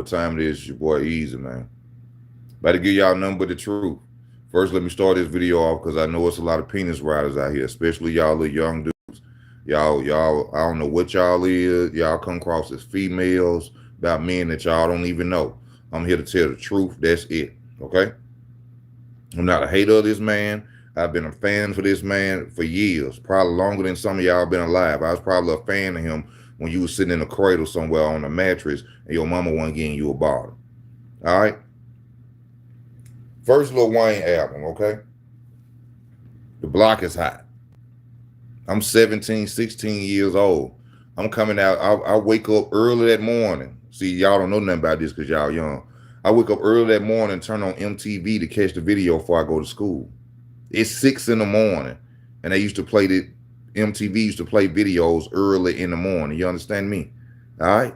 what time it is? It's your boy Easy, man. About to give y'all nothing but the truth. First, let me start this video off because I know it's a lot of penis riders out here, especially y'all little young dudes. Y'all, I don't know what y'all is. Y'all come across as females about men that y'all don't even know. I'm here to tell the truth. That's it. Okay? I'm not a hater of this man. I've been a fan for this man for years, probably longer than some of y'all been alive. I was probably a fan of him when you was sitting in a cradle somewhere on a mattress and your mama wasn't getting you a bottle. All right? First Lil Wayne album, okay? The Block is Hot. I'm 17, 16 years old. I'm coming out. I wake up early that morning. See, y'all don't know nothing about this because y'all young. I wake up early that morning, turn on MTV to catch the video before I go to school. It's 6 in the morning, and they used to play the MTV used to play videos early in the morning. You understand me? All right.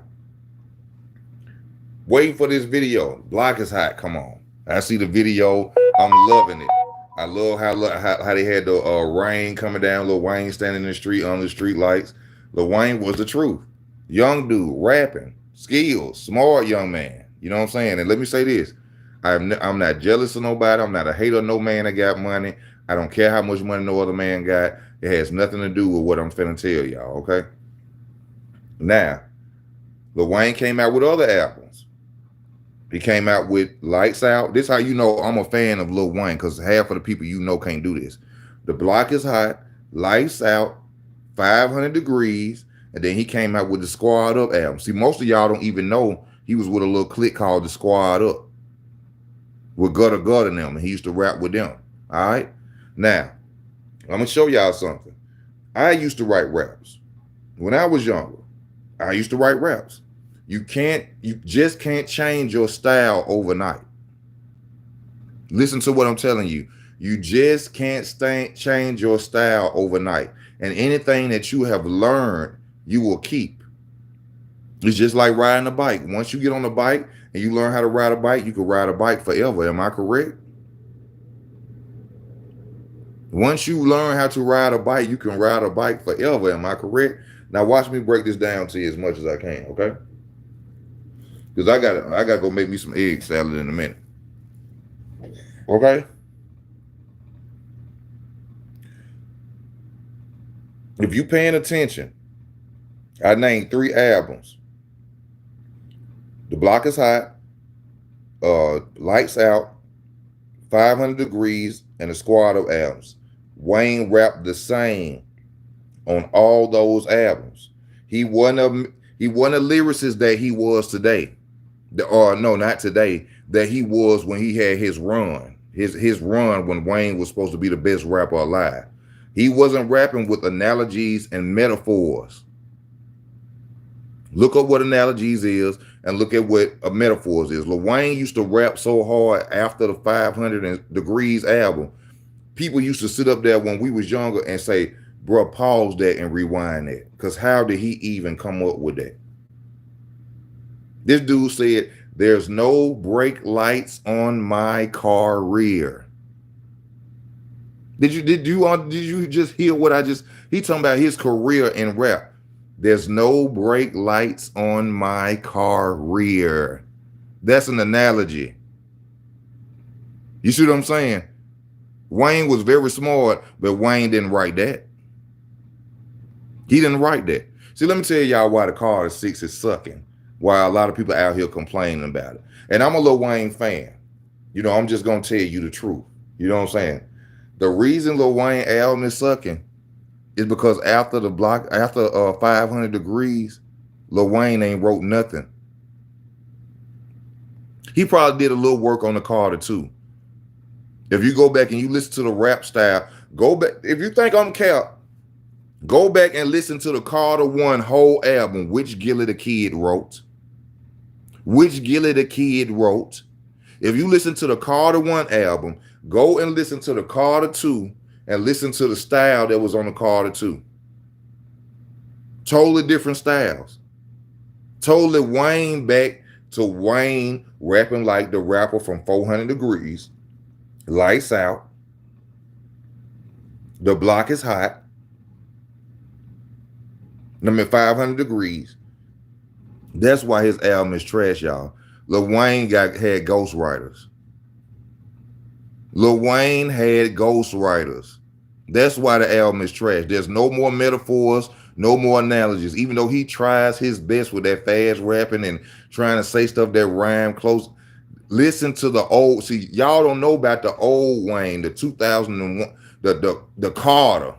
Waiting for this video. Block is Hot. Come on. I see the video. I'm loving it. I love how they had the rain coming down. Lil Wayne standing in the street on the street lights. Lil Wayne was the truth. Young dude, rapping, skills, smart young man. You know what I'm saying? And let me say this. I'm not jealous of nobody. I'm not a hater of no man that got money. I don't care how much money no other man got. It has nothing to do with what I'm finna tell y'all, okay? Now, Lil Wayne came out with other albums. He came out with Lights Out. This how you know I'm a fan of Lil Wayne, because half of the people you know can't do this. The Block is Hot, Lights Out, 500 Degrees, and then he came out with the Squad Up album. See, most of y'all don't even know he was with a little clique called the Squad Up with Gutter Gutter and them, and he used to rap with them. All right? Now, I'm going to show y'all something. I used to write raps. When I was younger, I used to write raps. You just can't change your style overnight. Listen to what I'm telling you. You just can't change your style overnight. And anything that you have learned, you will keep. It's just like riding a bike. Once you get on a bike and you learn how to ride a bike, you can ride a bike forever. Am I correct? Once you learn how to ride a bike, you can ride a bike forever. Am I correct? Now watch me break this down to you as much as I can, okay? Because I gotta go make me some egg salad in a minute. Okay? If you paying attention, I named 3 albums. The Block is Hot, Lights Out, 500 Degrees, and the Squad of albums. Wayne rapped the same on all those albums. He wasn't a lyricist that he was today. Or no, not today. That he was when he had his run. His run when Wayne was supposed to be the best rapper alive. He wasn't rapping with analogies and metaphors. Look up what analogies is and look at what a metaphors is. Lil Wayne used to rap so hard after the 500 Degrees album. People used to sit up there when we was younger and say, bro, pause that and rewind that. Because how did he even come up with that? This dude said, there's no brake lights on my car rear. Did you just hear what he talking about his career in rap. There's no brake lights on my car rear. That's an analogy. You see what I'm saying? Wayne was very smart, but Wayne didn't write that. He didn't write that. See, let me tell y'all why the car 6 is sucking. Why a lot of people out here complaining about it. And I'm a Lil Wayne fan. You know, I'm just going to tell you the truth. You know what I'm saying? The reason Lil Wayne album is sucking is because after 500 Degrees, Lil Wayne ain't wrote nothing. He probably did a little work on the Carter too. If you go back and you listen to the rap style, go back. If you think I'm cap, go back and listen to the Carter 1 whole album, which Gilly the Kid wrote. Which Gilly the Kid wrote. If you listen to the Carter 1 album, go and listen to the Carter 2 and listen to the style that was on the Carter 2. Totally different styles. Totally Wayne back to Wayne rapping like the rapper from 400 Degrees. Lights Out. The Block is Hot. Number 500 Degrees. That's why his album is trash, y'all. Lil Wayne had ghostwriters. Lil Wayne had ghostwriters. That's why the album is trash. There's no more metaphors, no more analogies. Even though he tries his best with that fast rapping and trying to say stuff that rhyme close. Listen to the old. See, y'all don't know about the old Wayne, the 2001, the Carter.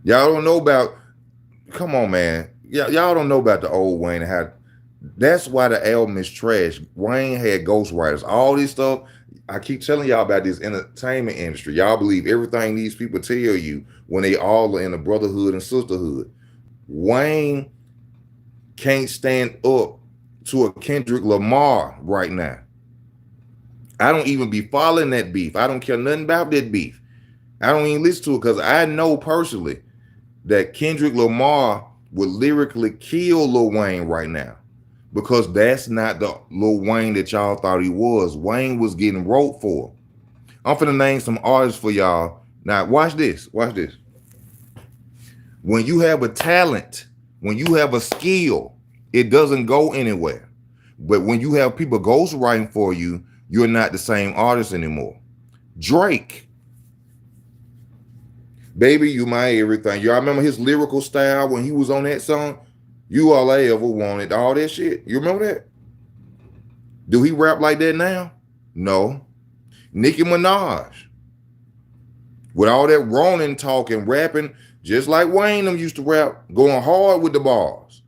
Y'all don't know about. Come on, man. Y'all don't know about the old Wayne and how. That's why the album is trash. Wayne had ghostwriters. All this stuff. I keep telling y'all about this entertainment industry. Y'all believe everything these people tell you when they all are in a brotherhood and sisterhood. Wayne can't stand up to a Kendrick Lamar right now. I don't even be following that beef. I don't care nothing about that beef. I don't even listen to it because I know personally that Kendrick Lamar would lyrically kill Lil Wayne right now because that's not the Lil Wayne that y'all thought he was. Wayne was getting wrote for. I'm finna name some artists for y'all. Now, watch this. Watch this. When you have a talent, when you have a skill, it doesn't go anywhere. But when you have people ghostwriting for you, you're not the same artist anymore. Drake. Baby, you my everything. Y'all remember his lyrical style when he was on that song? You all I ever wanted, all that shit. You remember that? Do he rap like that now? No. Nicki Minaj. With all that Ronin talking, rapping, just like Wayne them used to rap, going hard with the bars.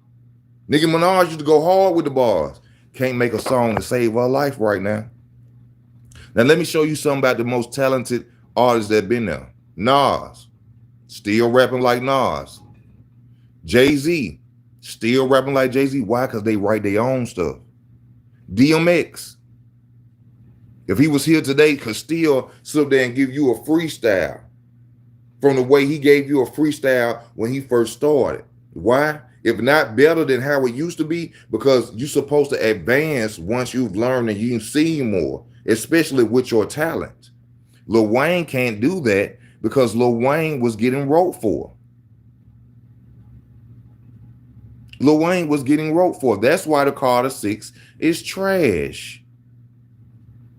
Nicki Minaj used to go hard with the bars. Can't make a song to save her life right now. Now let me show you something about the most talented artists that been there. Nas, still rapping like Nas. Jay-Z, still rapping like Jay-Z. Why? Because they write their own stuff. DMX, if he was here today, could still sit up there and give you a freestyle from the way he gave you a freestyle when he first started. Why? If not better than how it used to be, because you're supposed to advance once you've learned and you've seen more, especially with your talent. Lil Wayne can't do that because Lil Wayne was getting wrote for. Lil Wayne was getting wrote for. That's why the Carter 6 is trash.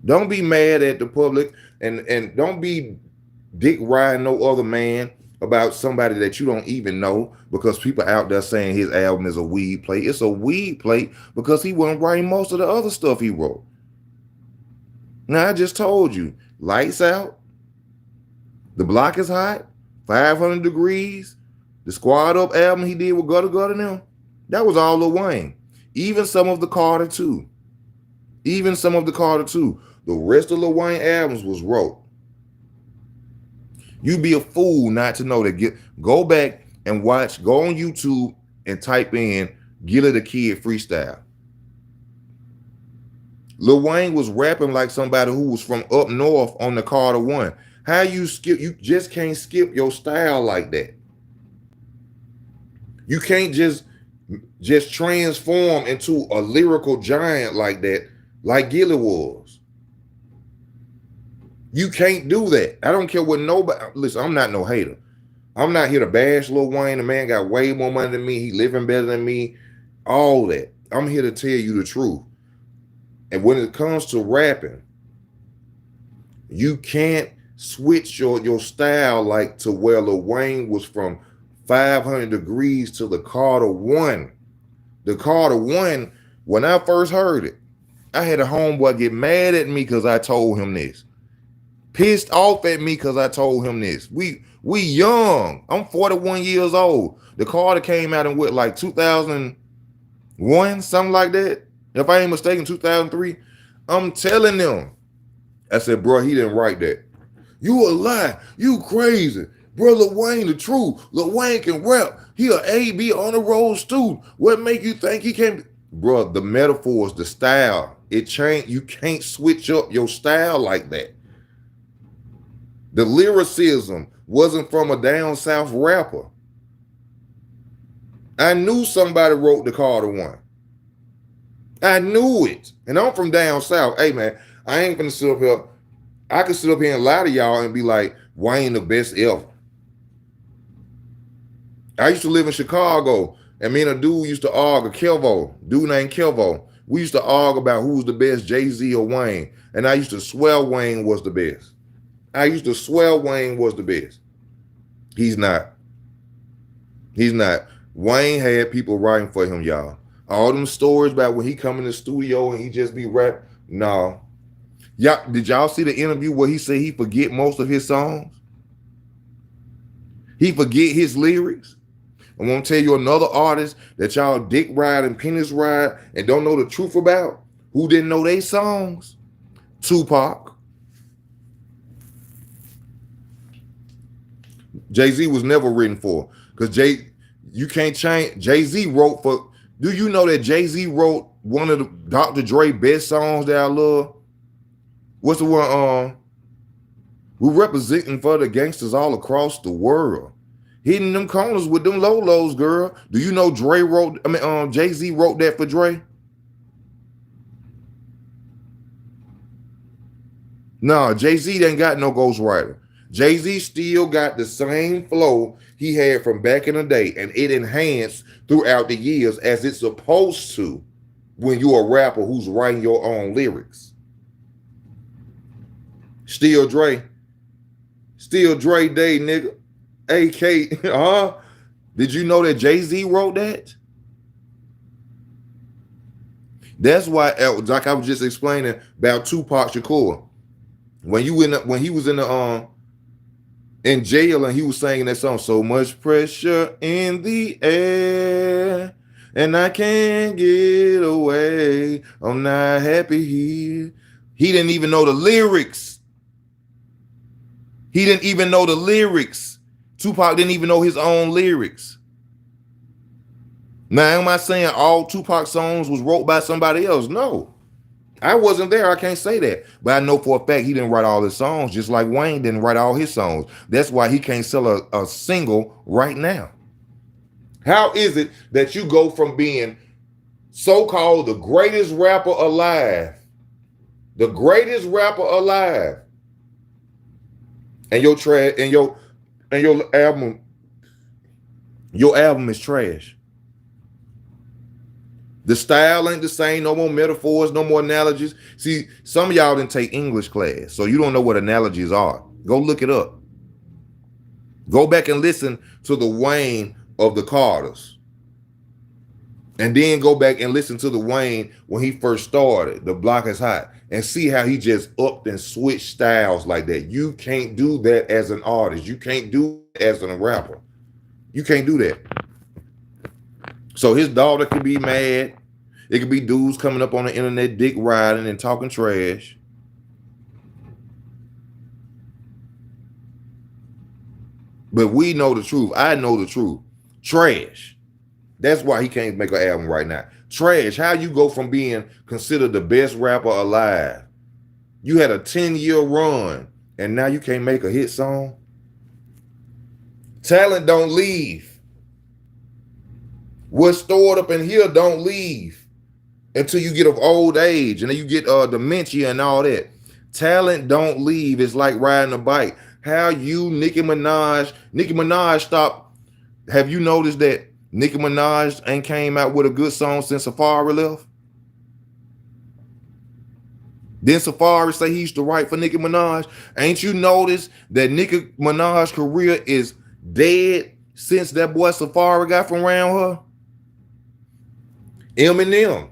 Don't be mad at the public and don't be dick riding no other man about somebody that you don't even know because people out there saying his album is a weed plate. It's a weed plate because he wasn't writing most of the other stuff he wrote. Now, I just told you, Lights Out, The Block is Hot, 500 Degrees, the Squad Up album he did with Gutter Gutter now, that was all Lil Wayne. Even some of the Carter 2. Even some of the Carter 2. The rest of Lil Wayne albums was wrote. You'd be a fool not to know that. Go back and watch, go on YouTube and type in Gilla the Kid freestyle. Lil Wayne was rapping like somebody who was from up north on the Carter 1. How you just can't skip your style like that. You can't just transform into a lyrical giant like that, like Gilla was. You can't do that. I don't care what nobody. Listen, I'm not no hater. I'm not here to bash Lil Wayne. The man got way more money than me. He living better than me. All that. I'm here to tell you the truth. And when it comes to rapping, you can't switch your style like to where Lil Wayne was from 500 Degrees to the Carter 1. The Carter 1, when I first heard it, I had a homeboy get mad at me because I told him this. Pissed off at me because I told him this. We young. I'm 41 years old. The Carter came out in what, like 2001, something like that. If I ain't mistaken, 2003. I'm telling them. I said, bro, he didn't write that. You a lie. You crazy. Bro, Lil Wayne the truth. Lil Wayne can rap. He a A.B. on the road student. What make you think he can? Bro, the metaphors, the style, it changed. You can't switch up your style like that. The lyricism wasn't from a down south rapper. I knew somebody wrote the Carter 1. I knew it. And I'm from down south. Hey, man, I ain't gonna sit up here. I could sit up here and lie to y'all and be like, Wayne the best ever. I used to live in Chicago, And me and a dude used to argue, dude named Kelvo. We used to argue about who's the best, Jay-Z or Wayne. And I used to swear Wayne was the best. I used to swear Wayne was the best. He's not. He's not. Wayne had people writing for him, y'all. All them stories about when he come in the studio and he just be rap. No. Y'all, did y'all see the interview where he said he forget most of his songs? He forget his lyrics. I'm gonna tell you another artist that y'all dick ride and penis ride and don't know the truth about, who didn't know they songs. Tupac. Jay-Z was never written for, because you can't change. Jay-Z wrote for. Do you know that Jay-Z wrote one of the Dr. Dre best songs that I love? What's the one? We're representing for the gangsters all across the world. Hitting them corners with them lolos, girl. Do you know Jay-Z wrote that for Dre? No, Jay-Z ain't got no ghostwriter. Jay-Z still got the same flow he had from back in the day, and it enhanced throughout the years as it's supposed to when you're a rapper who's writing your own lyrics. Still Dre Day, nigga. AK, Did you know that Jay-Z wrote that? That's why, like I was just explaining about Tupac Shakur. When he was in jail and he was singing that song, so much pressure in the air and I can't get away. I'm not happy here. He didn't even know the lyrics. Tupac didn't even know his own lyrics. Now, am I saying all Tupac songs was wrote by somebody else? No. I wasn't there. I can't say that. But I know for a fact he didn't write all his songs, just like Wayne didn't write all his songs. That's why he can't sell a single right now. How is it that you go from being so-called the greatest rapper alive, and your album is trash? The style ain't the same. No more metaphors, no more analogies. See, some of y'all didn't take English class, so you don't know what analogies are. Go look it up. Go back and listen to the Wayne of the Carters. And then go back and listen to the Wayne when he first started, The Block is Hot, and see how he just upped and switched styles like that. You can't do that as an artist. You can't do it as a rapper. You can't do that. So his daughter could be mad. It could be dudes coming up on the internet, dick riding and talking trash. But we know the truth. I know the truth. Trash. That's why he can't make an album right now. Trash. How you go from being considered the best rapper alive? You had a 10-year run, and now you can't make a hit song? Talent don't leave. What's stored up in here don't leave until you get of old age, and then you get dementia and all that. Talent don't leave. It's like riding a bike. How you, Nicki Minaj stopped. Have you noticed that Nicki Minaj ain't came out with a good song since Safari left? Then Safari say he used to write for Nicki Minaj. Ain't you noticed that Nicki Minaj's career is dead since that boy Safari got from around her? Eminem.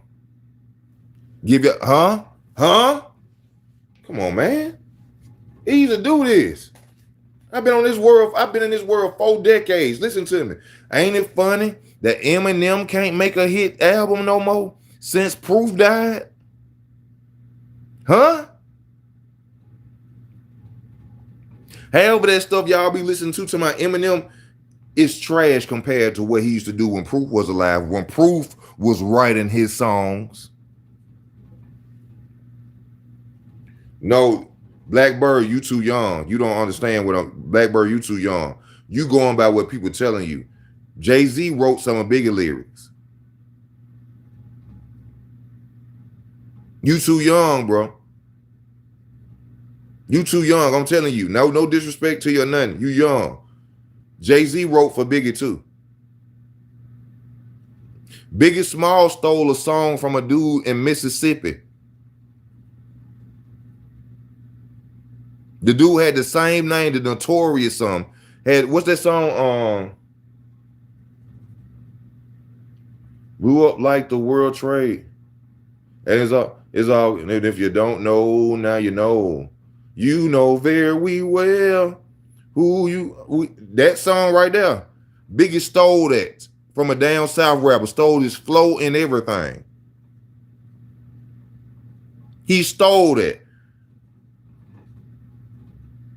Give you, huh? Come on, man. Easy to do this. I've been in this world 4 decades. Listen to me. Ain't it funny that Eminem can't make a hit album no more since Proof died? Huh? However, that stuff y'all be listening to my Eminem is trash compared to what he used to do when Proof was alive, when Proof was writing his songs. No, Blackbird, you too young. You don't understand Blackbird, you too young. You going by what people telling you. Jay-Z wrote some of bigger lyrics. You too young, bro. You too young. I'm telling you. No disrespect to you or nothing. You young. Jay-Z wrote for Biggie too. Biggie Small stole a song from a dude in Mississippi. The dude had the same name, the Notorious song. Had what's that song? Blew up like the World Trade. And it's all, and if you don't know, now you know. You know very well that song right there. Biggie stole that from a down south rapper, stole his flow and everything. He stole that.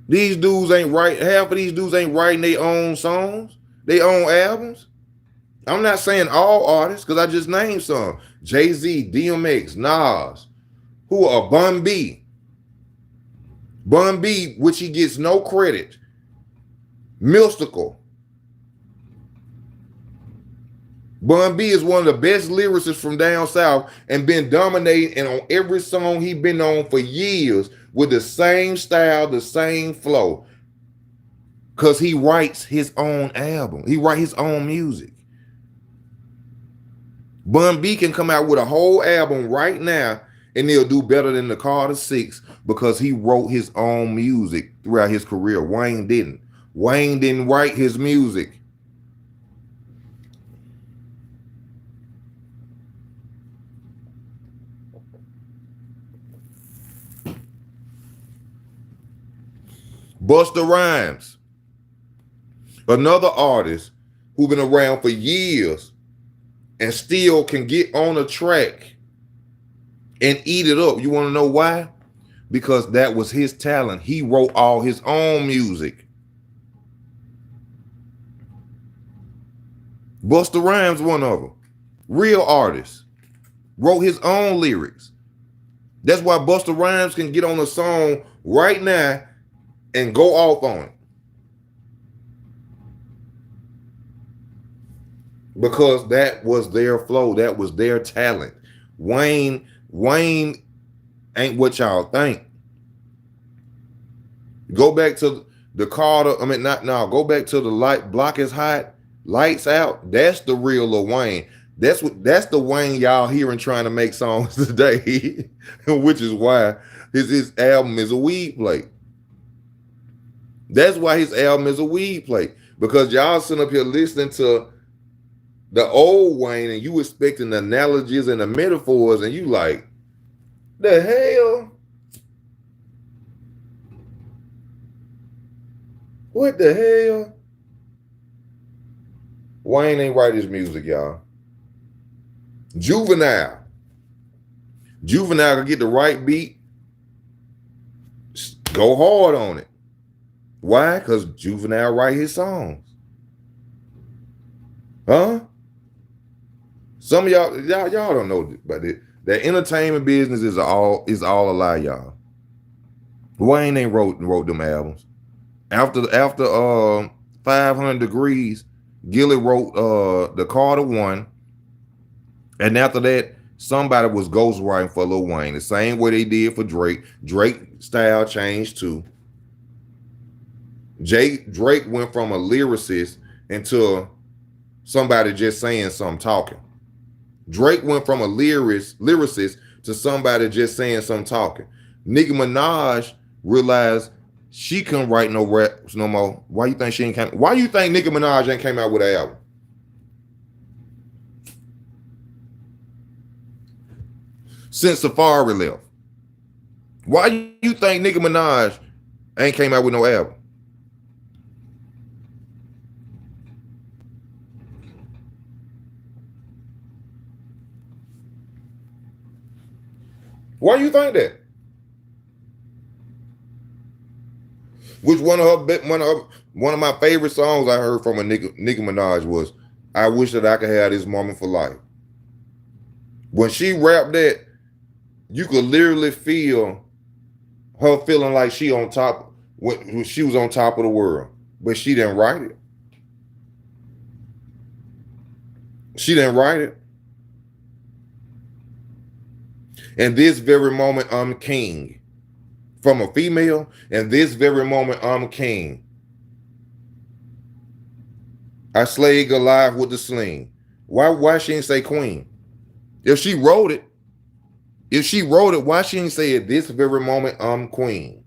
These dudes ain't half of these dudes ain't writing their own songs, their own albums. I'm not saying all artists, because I just named some. Jay-Z, DMX, Nas, who are Bun B. Bun B, which he gets no credit. Mystical. Bun B is one of the best lyricists from down south and been dominating, and on every song he been on for years with the same style, the same flow. Because he writes his own album. He writes his own music. Bun B can come out with a whole album right now and they'll do better than the Carter Six because he wrote his own music throughout his career. Wayne didn't. Wayne didn't write his music. Busta Rhymes, another artist who's been around for years and still can get on a track and eat it up. You want to know why? Because that was his talent. He wrote all his own music. Busta Rhymes, one of them. Real artist. Wrote his own lyrics. That's why Busta Rhymes can get on a song right now and go off on it. Because that was their flow. That was their talent. Wayne ain't what y'all think. Go back to the Carter. Go back to the Block is Hot, Lights Out. That's the real Lil Wayne. That's the Wayne y'all hearing trying to make songs today, which is why his album is a weed plate. That's why his album is a weed plate. Because y'all sitting up here listening to the old Wayne and you expecting the analogies and the metaphors and you like, the hell? What the hell? Wayne ain't write his music, y'all. Juvenile can get the right beat, go hard on it. Why? Because Juvenile write his songs. Huh? Some of y'all don't know about it. The entertainment business is all a lie, y'all. Wayne ain't wrote them albums. After 500 Degrees, Gilly wrote the Carter One. And after that, somebody was ghostwriting for Lil Wayne. The same way they did for Drake. Drake style changed too. Drake went from a lyricist into somebody just saying something, talking. Drake went from a lyricist to somebody just saying something, talking. Nicki Minaj realized she couldn't write no raps no more. Why you think Nicki Minaj ain't came out with an album? Since Safari left. Why you think Nicki Minaj ain't came out with no album? Why do you think that? Which one of my favorite songs I heard from a Nicki Minaj was "I Wish That I Could Have This Moment for Life." When she rapped that, you could literally feel her feeling like she on top, when she was on top of the world, but she didn't write it. She didn't write it. In this very moment, I'm king. From a female, in this very moment, I'm king. I slayed Goliath with the sling. Why she didn't say Queen? If she wrote it, why she didn't say at this very moment, I'm Queen?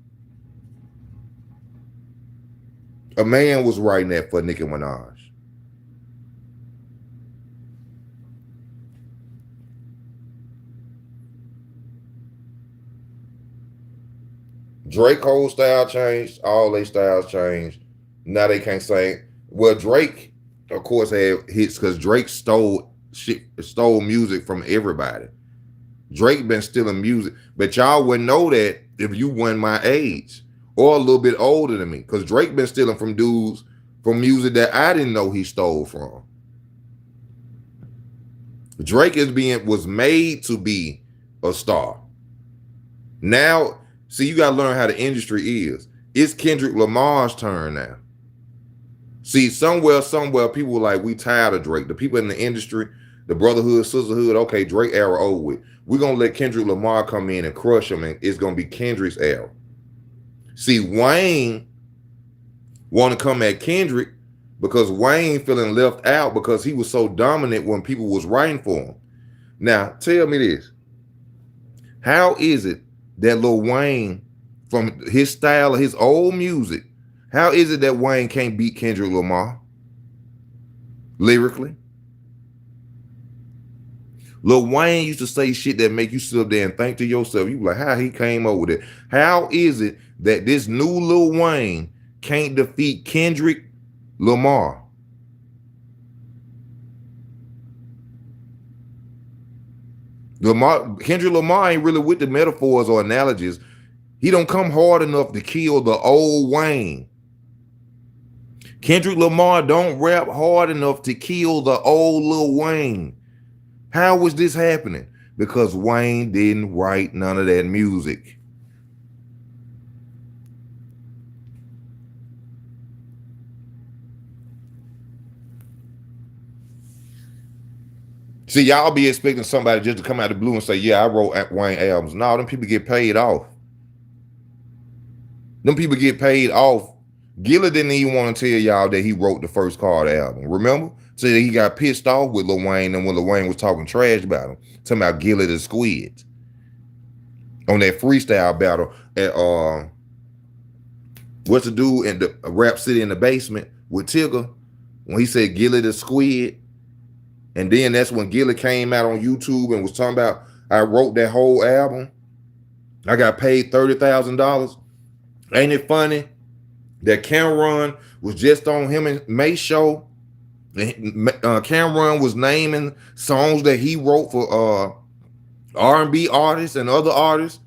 A man was writing that for Nicki Minaj. Drake whole style changed. All their styles changed. Now they can't sing. Well, Drake, of course, had hits because Drake stole music from everybody. Drake been stealing music, but y'all wouldn't know that if you weren't my age or a little bit older than me, because Drake been stealing from dudes from music that I didn't know he stole from. Drake was made to be a star. Now, see, you gotta learn how the industry is. It's Kendrick Lamar's turn now. See, somewhere, people were like, we tired of Drake. The people in the industry, the brotherhood, sisterhood, okay, Drake era over with. We're gonna let Kendrick Lamar come in and crush him, and it's gonna be Kendrick's era. See, Wayne want to come at Kendrick because Wayne feeling left out because he was so dominant when people was writing for him. Now, tell me this. How is it that Lil Wayne, from his style of his old music, how is it that Wayne can't beat Kendrick Lamar lyrically? Lil Wayne used to say shit that make you sit up there and think to yourself, you like, how he came up with it? How is it that this new Lil Wayne can't defeat Kendrick Lamar? Kendrick Lamar ain't really with the metaphors or analogies. He don't come hard enough to kill the old Wayne. Kendrick Lamar don't rap hard enough to kill the old Lil Wayne. How was this happening? Because Wayne didn't write none of that music. See, y'all be expecting somebody just to come out of the blue and say, yeah, I wrote Wayne albums. No, them people get paid off. Them people get paid off. Gilla didn't even want to tell y'all that he wrote the first Carter album. Remember? So he got pissed off with Lil Wayne, and when Lil Wayne was talking trash about him, talking about Gilla the Squid on that freestyle battle at what's the dude in the Rap City in the basement with Tigger when he said Gilla the Squid, and then that's when Gilla came out on YouTube and was talking about, I wrote that whole album. I got paid $30,000. Ain't it funny that Cameron was just on him and May's show? Cameron was naming songs that he wrote for R&B artists and other artists,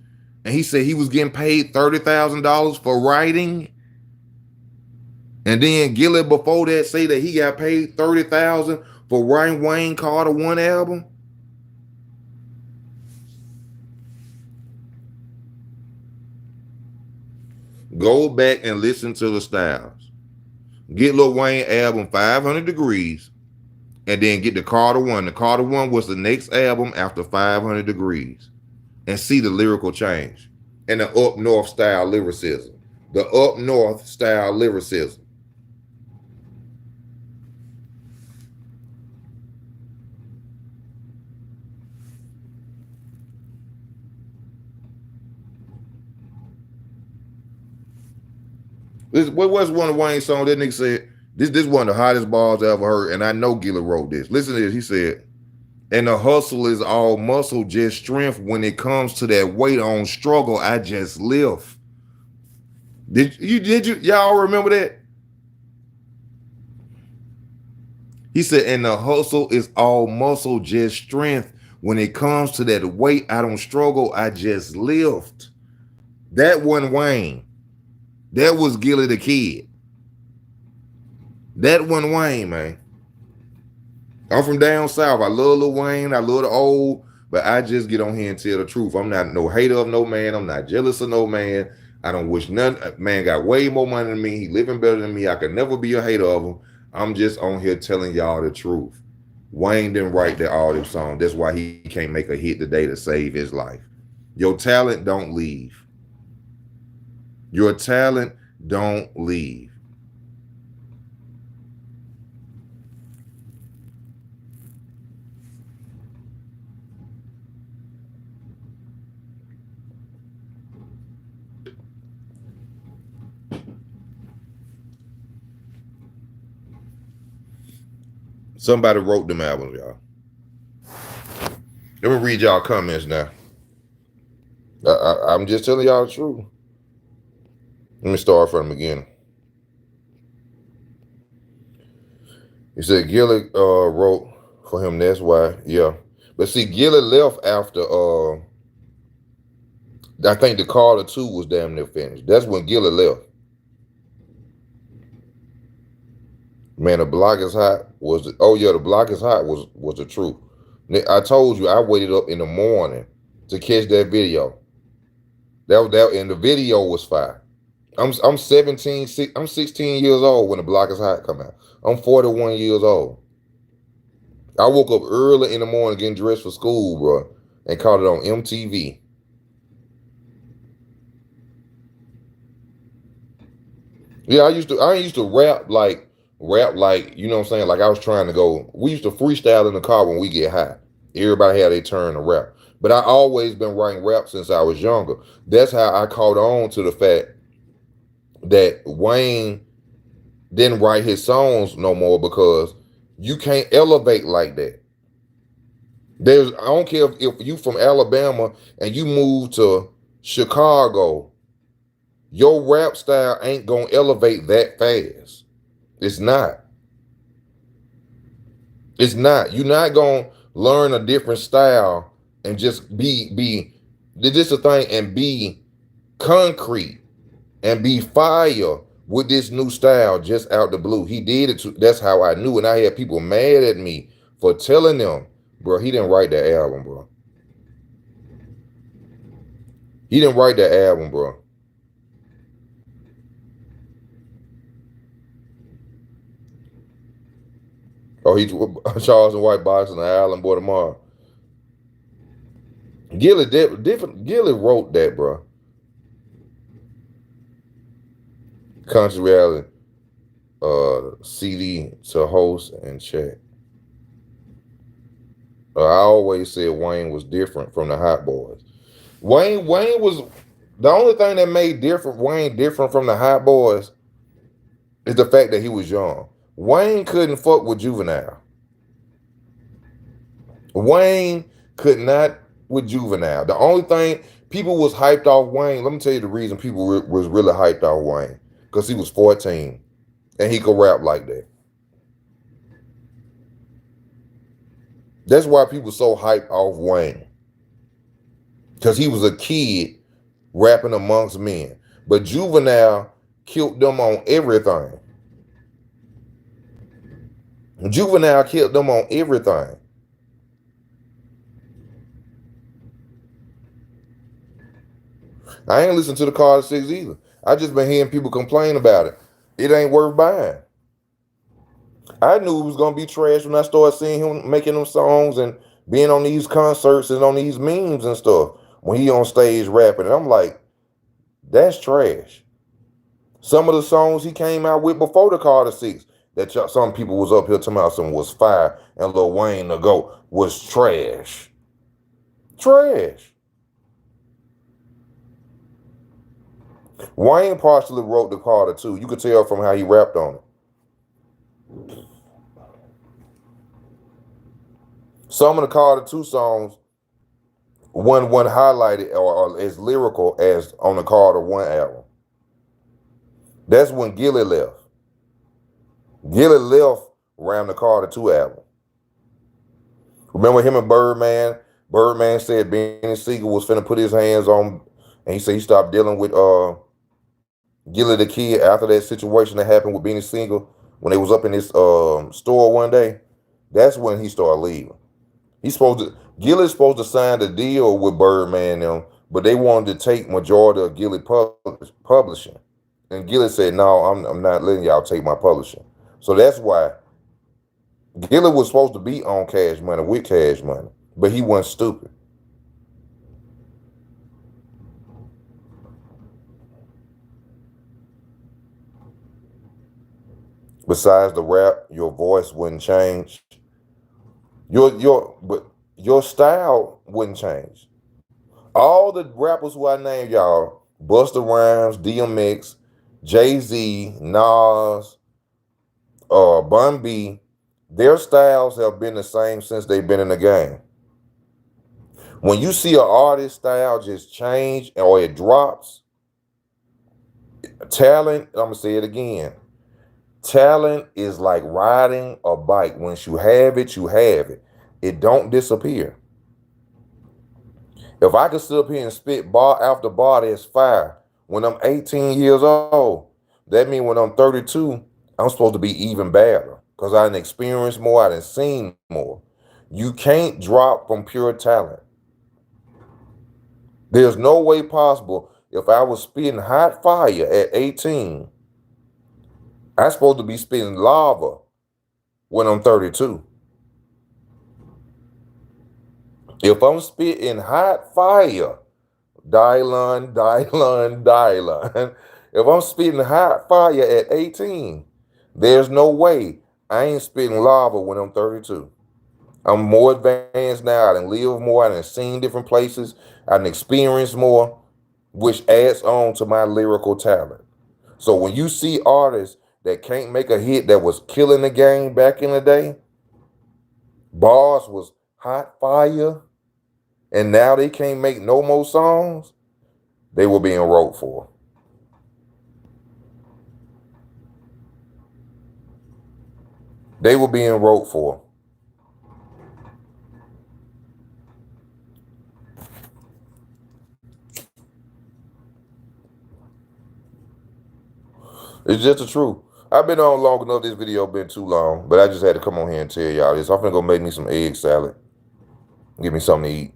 and he said he was getting paid $30,000 for writing. And then Gilla before that say that he got paid $30,000 for writing Wayne Carter one album. Go back and listen to the styles. Get Lil Wayne album 500 Degrees, and then get the Carter One. The Carter One was the next album after 500 Degrees, and see the lyrical change and the up north style lyricism. The up north style lyricism. What was one of Wayne's songs that nigga said? This one of the hottest bars I ever heard, and I know Gilla wrote this. Listen to this. He said, and the hustle is all muscle, just strength. When it comes to that weight on struggle, I just live. Did y'all remember that? He said, and the hustle is all muscle, just strength. When it comes to that weight, I don't struggle, I just lift. That one Wayne. That was Gilla the Kid. That one Wayne, man. I'm from down south. I love Lil Wayne. I love the old, but I just get on here and tell the truth. I'm not no hater of no man. I'm not jealous of no man. I don't wish none. Man got way more money than me. He living better than me. I could never be a hater of him. I'm just on here telling y'all the truth. Wayne didn't write all them songs. That's why he can't make a hit today to save his life. Your talent don't leave. Your talent don't leave. Somebody wrote them albums, y'all. Let me read y'all comments now. I'm just telling y'all the truth. Let me start from the beginning. He said Gilly wrote for him. That's why, yeah. But see, Gilly left after. I think the Carter 2 was damn near finished. That's when Gilly left. Man, the block is hot was the block is hot was the truth. I told you I waited up in the morning to catch that video. That and the video was fire. I'm 17, I'm 16 years old when the block is hot come out. I'm 41 years old. I woke up early in the morning getting dressed for school, bro, and caught it on MTV. Yeah, I used to rap like, you know what I'm saying? Like I was trying to go. We used to freestyle in the car when we get high. Everybody had their turn to rap. But I always been writing rap since I was younger. That's how I caught on to the fact that Wayne didn't write his songs no more because you can't elevate like that. I don't care if you from Alabama and you move to Chicago, your rap style ain't gonna elevate that fast. It's not. It's not. You're not gonna learn a different style and just be this a thing and be concrete and be fire with this new style just out the blue. He did it. That's how I knew. And I had people mad at me for telling them, bro, he didn't write that album, bro. He didn't write that album, bro. Oh, he Charles and White Box and the Island Boy tomorrow. Gilly wrote that, bro. Country Reality CD to host and check. I always said Wayne was different from the Hot Boys. Wayne was the only thing that made Wayne different from the Hot Boys is the fact that he was young. Wayne couldn't fuck with Juvenile. Wayne could not with Juvenile. The only thing people was hyped off Wayne. Let me tell you the reason people was really hyped off Wayne, because he was 14 and he could rap like that. That's why people so hyped off Wayne, because he was a kid rapping amongst men. But Juvenile killed them on everything. Juvenile killed them on everything. I ain't listened to the Carter 6 either. I just been hearing people complain about it. It ain't worth buying. I knew it was gonna be trash when I started seeing him making them songs and being on these concerts and on these memes and stuff when he on stage rapping. And I'm like, that's trash. Some of the songs he came out with before the Carter 6 that some people was up here talking about some was fire and Lil Wayne to go was trash. Trash. Wayne partially wrote the Carter 2. You could tell from how he rapped on it. Some of the Carter 2 songs, one highlighted or as lyrical as on the Carter 1 album. That's when Gilly left. Gilly left around the Carter 2 album. Remember him and Birdman? Birdman said Benny Siegel was finna put his hands on, and he said he stopped dealing with Gilly the Kid after that situation that happened with Benny Siegel when they was up in his store one day. That's when he started leaving. Gilly's supposed to sign the deal with Birdman them, but they wanted to take majority of Gilly publishing. And Gilly said, no, I'm not letting y'all take my publishing. So that's why Gilly was supposed to be on Cash Money with Cash Money, but he wasn't stupid. Besides the rap, your voice wouldn't change. Your style wouldn't change. All the rappers who I named y'all, Busta Rhymes, DMX, Jay-Z, Nas, Bun B, Their styles have been the same since they've been in the game. When you see an artist style just change or it drops, talent, I'm gonna say it again. Talent is like riding a bike. Once you have it, you have it. It don't disappear. If I could sit up here and spit bar after bar that's fire when I'm 18 years old, that means when I'm 32, I'm supposed to be even better because I done experienced more, I done seen more. You can't drop from pure talent. There's no way possible if I was spitting hot fire at 18, I'm supposed to be spitting lava when I'm 32. If I'm spitting hot fire, Dylon, Dylon, Dylon. If I'm spitting hot fire at 18, there's no way I ain't spitting lava when I'm 32. I'm more advanced now. I done lived more. I done seen different places. I done experienced more, which adds on to my lyrical talent. So when you see artists that can't make a hit that was killing the game back in the day, bars was hot fire, and now they can't make no more songs, they were being wrote for. They were being wrote for. It's just the truth. I've been on long enough. This video been too long, but I just had to come on here and tell y'all this. I'm finna go make me some egg salad. Give me something to eat.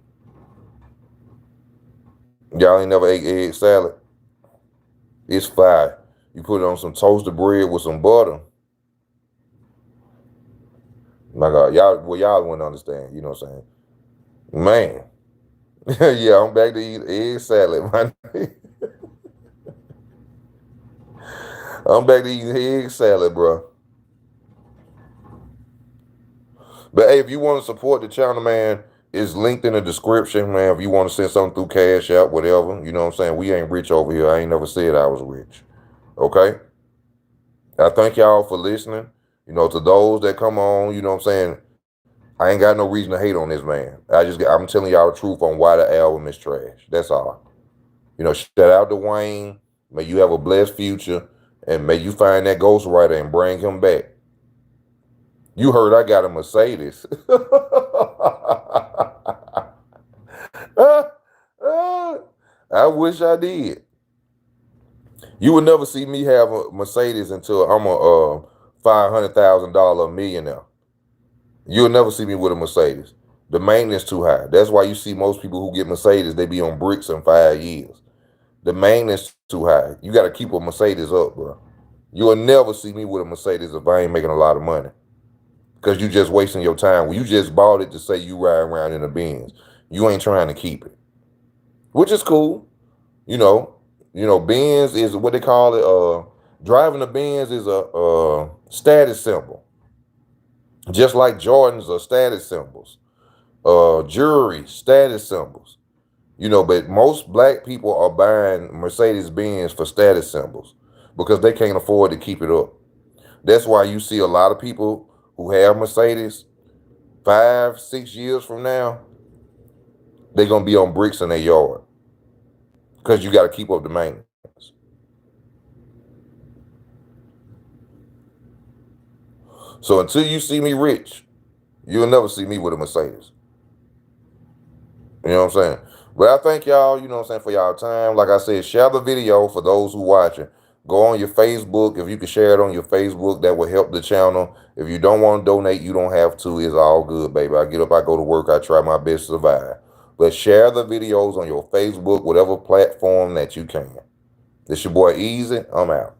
Y'all ain't never ate egg salad? It's fire. You put it on some toasted bread with some butter. My God, y'all wouldn't understand. You know what I'm saying? Man. Yeah, I'm back to eat egg salad, man. I'm back to eating egg salad, bro. But hey, if you want to support the channel, man, it's linked in the description, man. If you want to send something through Cash App, whatever, you know what I'm saying? We ain't rich over here. I ain't never said I was rich. Okay? I thank y'all for listening. You know, to those that come on, you know what I'm saying? I ain't got no reason to hate on this man. I'm telling y'all the truth on why the album is trash. That's all. You know, shout out to Wayne. May you have a blessed future. And may you find that ghostwriter and bring him back. You heard I got a Mercedes. I wish I did. You would never see me have a Mercedes until I'm a $500,000 millionaire. You'll never see me with a Mercedes. The maintenance too high. That's why you see most people who get Mercedes, they be on bricks in 5 years. The maintenance too high. You got to keep a Mercedes up, bro. You'll never see me with a Mercedes if I ain't making a lot of money. Because you just wasting your time. When you just bought it to say you ride around in a Benz. You ain't trying to keep it. Which is cool. You know, Benz is what they call it. Driving a Benz is a status symbol. Just like Jordans are status symbols. Jewelry, status symbols. You know, but most black people are buying Mercedes-Benz for status symbols because they can't afford to keep it up. That's why you see a lot of people who have Mercedes 5, 6 years from now, they're going to be on bricks in their yard because you got to keep up the maintenance. So until you see me rich, you'll never see me with a Mercedes. You know what I'm saying? But I thank y'all, you know what I'm saying, for y'all time. Like I said, share the video for those who watching. Go on your Facebook. If you can share it on your Facebook, that will help the channel. If you don't want to donate, you don't have to. It's all good, baby. I get up, I go to work, I try my best to survive. But share the videos on your Facebook, whatever platform that you can. This your boy Easy. I'm out.